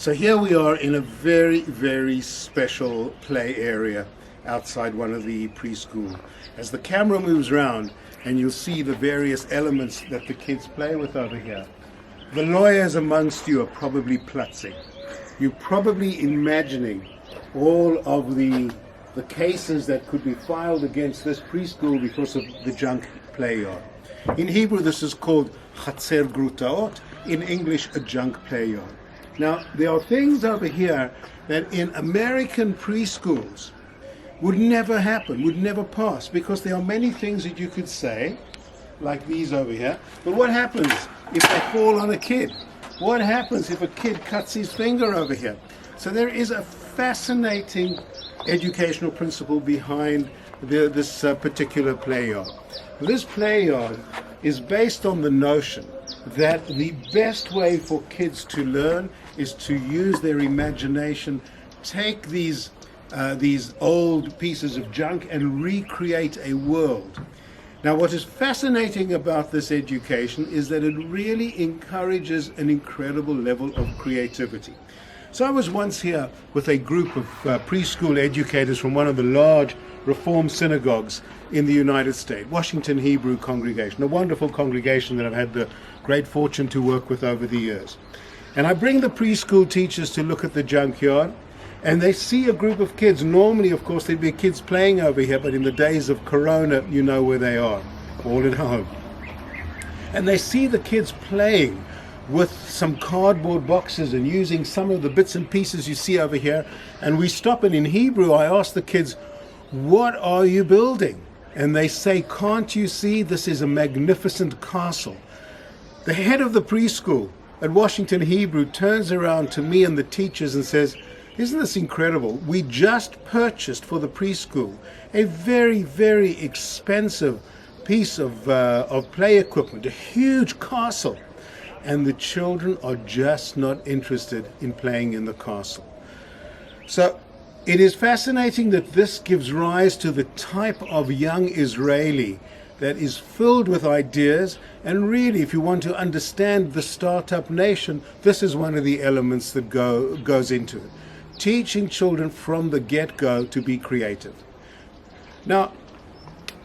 So here we are in a very, very special play area outside one of the preschool. As the camera moves around, and you'll see the various elements that the kids play with over here. The lawyers amongst you are probably plutzing. You're probably imagining all of the cases that could be filed against this preschool because of the junk play yard. In Hebrew, this is called Chatzer Grutaot. In English, a junk play yard. Now, there are things over here that in American preschools would never happen, would never pass, because there are many things that you could say, like these over here. But what happens if they fall on a kid? What happens if a kid cuts his finger over here? So there is a fascinating educational principle behind this particular play yard. This play yard is based on the notion that the best way for kids to learn is to use their imagination, take these old pieces of junk and recreate a world. Now, what is fascinating about this education is that it really encourages an incredible level of creativity. So I was once here with a group of preschool educators from one of the large Reform synagogues in the United States, Washington Hebrew Congregation, a wonderful congregation that I've had the great fortune to work with over the years. And I bring the preschool teachers to look at the junkyard, and they see a group of kids. Normally, of course, there'd be kids playing over here, but in the days of Corona, you know where they are, all at home. And they see the kids playing with some cardboard boxes and using some of the bits and pieces you see over here. And we stop, and in Hebrew, I ask the kids, "What are you building?" And they say, "Can't you see this is a magnificent castle?" The head of the preschool at Washington Hebrew turns around to me and the teachers and says, "Isn't this incredible? We just purchased for the preschool a very, very expensive piece of play equipment, a huge castle, and the children are just not interested in playing in the castle." So it is fascinating that this gives rise to the type of young Israeli that is filled with ideas, and really, if you want to understand the startup nation, this is one of the elements that goes into it. Teaching children from the get-go to be creative. Now,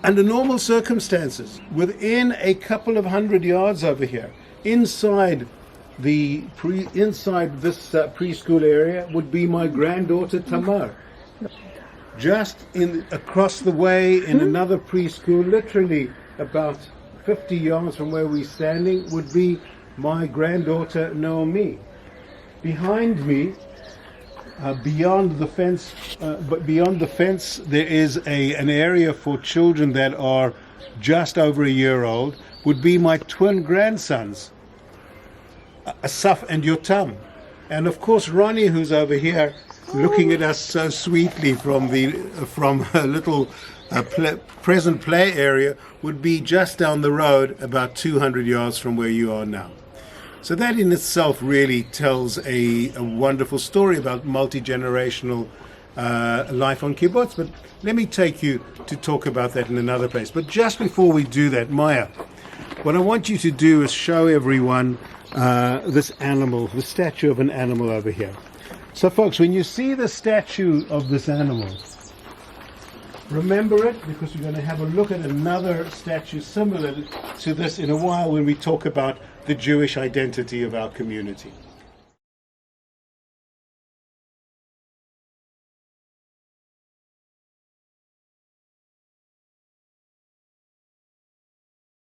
under normal circumstances, within a couple of 100 yards over here, inside this preschool area would be my granddaughter Tamar. Just across the way in another preschool, literally about 50 yards from where we're standing, would be my granddaughter Naomi. Behind me, beyond the fence, there is an area for children that are just over a year old, would be my twin grandsons, Asaf and Yotam. And of course, Ronnie, who's over here, looking at us so sweetly from her little present play area, would be just down the road, about 200 yards from where you are now. So that in itself really tells a wonderful story about multi-generational life on kibbutz. But let me take you to talk about that in another place. But just before we do that, Maya, what I want you to do is show everyone this animal, the statue of an animal over here. So folks, when you see the statue of this animal, remember it, because we're going to have a look at another statue similar to this in a while when we talk about the Jewish identity of our community.